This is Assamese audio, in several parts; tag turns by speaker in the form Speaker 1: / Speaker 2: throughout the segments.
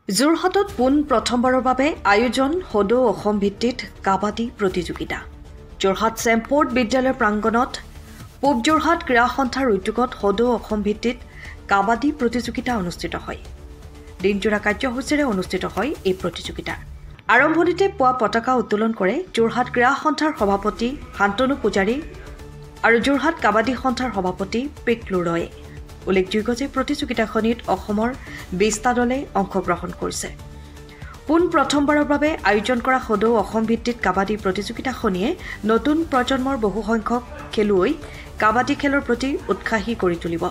Speaker 1: যোৰহাটত পোন প্ৰথমবাৰৰ বাবে আয়োজন সদৌ অসম ভিত্তিত কাবাডী প্ৰতিযোগিতা। যোৰহাট চেম্পৰ্ট বিদ্যালয়ৰ প্ৰাংগণত পূব যোৰহাট ক্ৰীড়া সন্থাৰ উদ্যোগত সদৌ অসম ভিত্তিত কাবাডী প্ৰতিযোগিতা অনুষ্ঠিত হয়। দিনজোৰা কাৰ্যসূচীৰে অনুষ্ঠিত হয় এই প্ৰতিযোগিতা। আৰম্ভণিতে পুৱা পতাকা উত্তোলন কৰে যোৰহাট ক্ৰীড়া সন্থাৰ সভাপতি শান্তনু পূজাৰী আৰু যোৰহাট কাবাডী সন্থাৰ সভাপতি পিকলু ৰয়ে। উল্লেখযোগ্য যে প্ৰতিযোগিতাখনিত অসমৰ ২০টা দলে অংশগ্ৰহণ কৰিছে। পোন প্ৰথমবাৰৰ বাবে আয়োজন কৰা সদৌ অসম ভিত্তিত কাবাডী প্ৰতিযোগিতাখনিয়ে নতুন প্ৰজন্মৰ বহুসংখ্যক খেলুৱৈ কাবাডী খেলৰ প্ৰতি উৎসাহী কৰি তুলিব।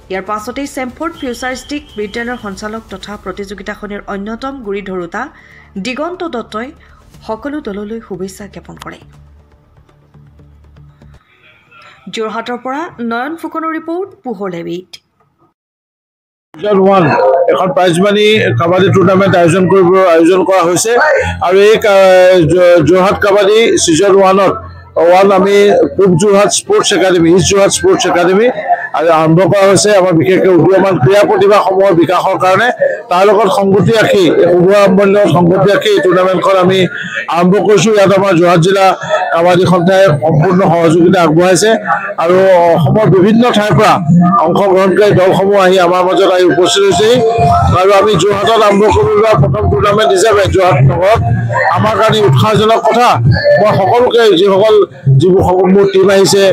Speaker 1: ইয়াৰ পাছতেই চেম্পৰ্ট ফিউচাৰিষ্টিক বিদ্যালয়ৰ সঞ্চালক তথা প্ৰতিযোগিতাখনিৰ অন্যতম গুৰি ধৰোতা দিগন্ত দত্তই সকলো দললৈ শুভেচ্ছা জ্ঞাপন কৰে। যোৰহাটৰ পৰা নয়ন ফুকনৰ ৰিপৰ্ট, পোহৰ লেভিট।
Speaker 2: এখন প্ৰাইজ মানি কাবাডী টুৰ্ণামেণ্ট আয়োজন কৰা হৈছে আৰু এই যোৰহাট কাবাডী ছিজন 1 আমি পূব Jorhat sports academy, east Jorhat sports academy আৰম্ভ কৰা হৈছে। আমাৰ বিশেষকৈ উদীয়মান ক্ৰীড়া প্ৰতিভাসমূহৰ বিকাশৰ কাৰণে তাৰ লগত সংগতি ৰাখি সংগতি ৰাখি এই টুৰ্ণামেণ্টখন আমি আৰম্ভ কৰিছোঁ। ইয়াত আমাৰ যোৰহাট জিলা কাবাডী সন্থাই সম্পূৰ্ণ সহযোগিতা আগবঢ়াইছে আৰু অসমৰ বিভিন্ন ঠাইৰ পৰা অংশগ্ৰহণকাৰী দলসমূহ আহি আমাৰ মাজত আহি উপস্থিত হৈছে আৰু আমি যোৰহাটত আৰম্ভ কৰিলোৱা প্ৰথম টুৰ্ণামেণ্ট হিচাপে যোৰহাট নগৰত আমাৰ কাৰণে উৎসাহজনক কথা। মই সকলোকে যিবোৰ মোৰ টীম আহিছে,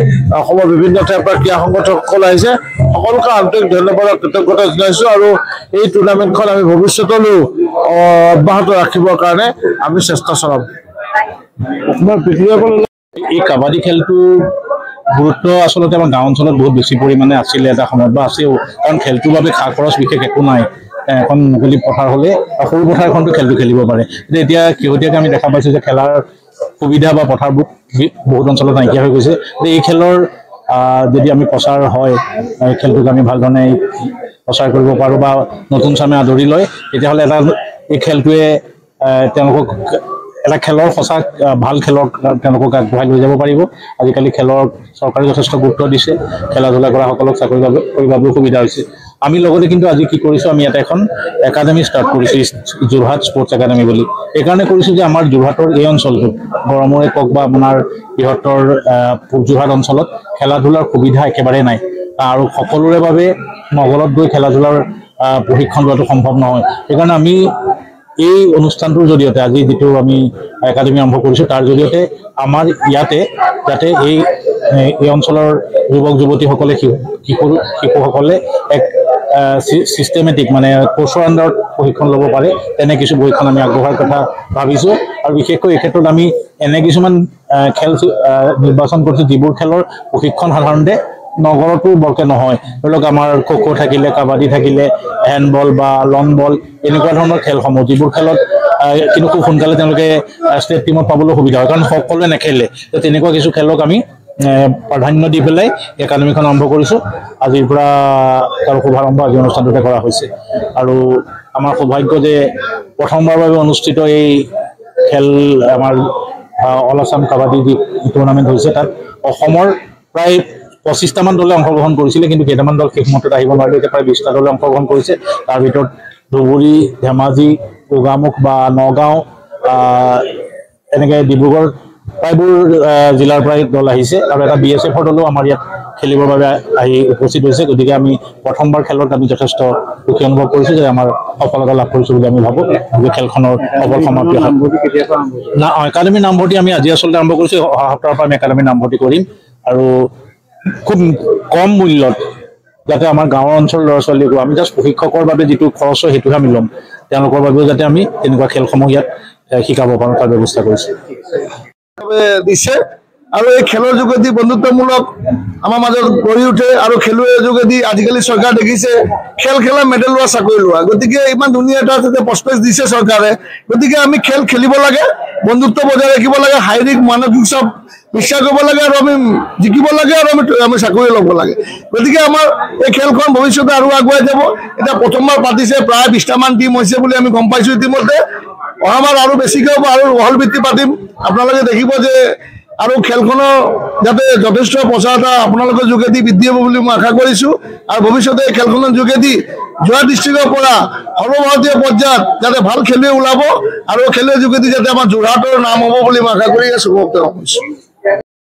Speaker 2: অসমৰ বিভিন্ন ঠাইৰ পৰা ক্ৰীড়া সংগঠকসকল আহিছে, সকলোকে আন্তৰিক ধন্যবাদ আৰু কৃতজ্ঞতা জনাইছোঁ আৰু এই টুৰ্ণামেণ্টখন আমি ভৱিষ্যতলৈও অব্যাহত ৰাখিবৰ কাৰণে আমি চেষ্টা চলাম।
Speaker 3: এই কাবাডী খেলটো গুৰুত্ব আচলতে আমাৰ গাঁও অঞ্চলত বহুত বেছি পৰিমাণে আছিলে এটা সময়ত বা আছেও, কাৰণ খেলটোৰ বাবে খা খৰচ বিশেষ একো নাই। এখন মুকলি পথাৰ হ'লে সৰু পথাৰ এখনতো খেলটো খেলিব পাৰে। এতিয়া শেহতীয়াকৈ আমি দেখা পাইছোঁ যে খেলাৰ সুবিধা বা পথাৰবোৰ বহুত অঞ্চলত নাইকিয়া হৈ গৈছে। এই খেলৰ যদি আমি প্ৰচাৰ হয়, খেলটোক আমি ভাল ধৰণে প্ৰচাৰ কৰিব পাৰোঁ বা নতুন চামে আদৰি লয়, তেতিয়াহ'লে এই খেলটোৱে তেওঁলোকক এটা খেলৰ সঁচা ভাল খেলৰ তেওঁলোকক আগবঢ়াই লৈ যাব পাৰিব। আজিকালি খেলৰ চৰকাৰে যথেষ্ট গুৰুত্ব দিছে, খেলা ধূলা কৰা সকলক চাকৰি কৰিবলৈও সুবিধা হৈছে। আমি লগতে কিন্তু আজি কি কৰিছোঁ, আমি ইয়াতে এখন একাডেমি ষ্টাৰ্ট কৰিছোঁ, যোৰহাট স্পৰ্টছ একাডেমি বুলি। এইকাৰণে কৰিছোঁ যে আমাৰ যোৰহাটৰ এই অঞ্চলটোত গড়মূৰে কওক বা আপোনাৰ বৃহত্তৰ পূব যোৰহাট অঞ্চলত খেলা ধূলাৰ সুবিধা একেবাৰে নাই আৰু সকলোৰে বাবে নগৰত গৈ খেলা ধূলাৰ প্ৰশিক্ষণ লোৱাটো সম্ভৱ নহয়। সেইকাৰণে আমি এই অনুষ্ঠানটোৰ জৰিয়তে আজি যিটো আমি একাডেমি আৰম্ভ কৰিছোঁ, তাৰ জৰিয়তে আমাৰ ইয়াতে যাতে এই অঞ্চলৰ যুৱক যুৱতীসকলে শিশুসকলে এক চিষ্টেমেটিক মানে কোৰ্চৰ আণ্ডাৰত প্ৰশিক্ষণ ল'ব পাৰে, তেনে কিছু প্ৰশিক্ষণ আমি আগবঢ়াৰ কথা ভাবিছোঁ। আৰু বিশেষকৈ এই ক্ষেত্ৰত আমি এনে কিছুমান খেল নিৰ্বাচন কৰিছোঁ যিবোৰ খেলৰ প্ৰশিক্ষণ সাধাৰণতে নগৰতো বৰকে নহয়। ধৰি লওক আমাৰ খো-খো থাকিলে, কাবাডী থাকিলে, হেণ্ডবল বা লং বল, এনেকুৱা ধৰণৰ খেলসমূহ যিবোৰ খেলত কিন্তু খুব সোনকালে তেওঁলোকে ষ্টেট টীমত পাবলৈ সুবিধা হয়, কাৰণ সকলোৱে নেখেলে। তেনেকুৱা কিছু খেলক আমি প্ৰাধান্য দি পেলাই একাডেমিখন আৰম্ভ কৰিছোঁ। আজিৰ পৰা তাৰ শুভাৰম্ভ আজি অনুষ্ঠানটোতে কৰা হৈছে আৰু আমাৰ সৌভাগ্য যে প্ৰথমবাৰৰ বাবে অনুষ্ঠিত এই খেল আমাৰ অল আছাম কাবাডী যি টুৰ্ণামেণ্ট হৈছে, তাত অসমৰ প্ৰায় 25টামান দলে অংশগ্ৰহণ কৰিছিলে, কিন্তু কেইটামান দল শেষ মুহূৰ্তত আহিব নোৱাৰিলে। এতিয়া প্ৰায় 20টা দলে অংশগ্ৰহণ কৰিছে। তাৰ ভিতৰত ধুবুৰী, ধেমাজি, গোগামুখ বা নগাঁও, এনেকৈ ডিব্ৰুগড় প্ৰায়বোৰ জিলাৰ পৰাই দল আহিছে আৰু এটা BSFৰ দলো আমাৰ ইয়াত খেলিবৰ বাবে আহি উপস্থিত হৈছে। গতিকে আমি প্ৰথমবাৰ খেলত আমি যথেষ্ট সুখী অনুভৱ কৰিছোঁ যে আমাৰ সফলতা লাভ কৰিছোঁ বুলি আমি ভাবোঁ যে খেলখনৰ সফল সমাপ্তি হয়। একাডেমীৰ নামভৰ্তি আমি আজি আচলতে আৰম্ভ কৰিছোঁ। অহা সপ্তাহৰ পৰা আমি একাডেমীৰ নামভৰ্তি কৰিম আৰু খুব কম মূল্যত যাতে আমাৰ গাঁৱৰ অঞ্চলৰ ল'ৰা ছোৱালীকো আমি জাষ্ট প্ৰশিক্ষকৰ বাবে যিটো খৰচ হয় সেইটোহে আমি ল'ম, তেওঁলোকৰ বাবেও যাতে আমি তেনেকুৱা খেলসমূহ ইয়াত শিকাব পাৰোঁ তাৰ ব্যৱস্থা কৰিছোঁ
Speaker 2: দিছে। আৰু এই খেলৰ যোগেদি বন্ধুত্বমূলক আমাৰ মাজত গঢ়ি উঠে আৰু খেলুৱৈৰ যোগেদি আজিকালি চৰকাৰ দেখিছে খেল খেলা মেডেল লোৱা, চাকৰি লোৱা। গতিকে ইমান ধুনীয়া এটা প্ৰস্পেক্ট দিছে চৰকাৰে। গতিকে আমি খেল খেলিব লাগে, বন্ধুত্ব বজাই ৰাখিব লাগে, শাৰীৰিক মানসিক চব বিশ্বাস কৰিব লাগে আৰু আমি জিকিব লাগে আৰু আমি চাকৰি ল'ব লাগে। গতিকে আমাৰ এই খেলখন ভৱিষ্যতে আৰু আগুৱাই যাব। এতিয়া প্ৰথমবাৰ পাতিছে, প্ৰায় 20টামান টীম হৈছে বুলি আমি গম পাইছোঁ ইতিমধ্যে। অহাবাৰ আৰু বেছিকৈ হ'ব আৰু বহল ভিত্তি পাতিম। আপোনালোকে দেখিব যে আৰু খেলখনৰ যাতে যথেষ্ট প্ৰচাৰতা আপোনালোকৰ যোগেদি বৃদ্ধি হ'ব বুলি মই আশা কৰিছোঁ আৰু ভৱিষ্যতে এই খেলখনৰ যোগেদি যোৰহাট ডিষ্ট্ৰিক্টৰ পৰা সৰ্বভাৰতীয় পৰ্যায়ত যাতে ভাল খেলুৱৈ ওলাব আৰু খেলুৱৈৰ যোগেদি যাতে আমাৰ যোৰহাটৰ নাম হ'ব বুলি মই আশা কৰি আছোঁ।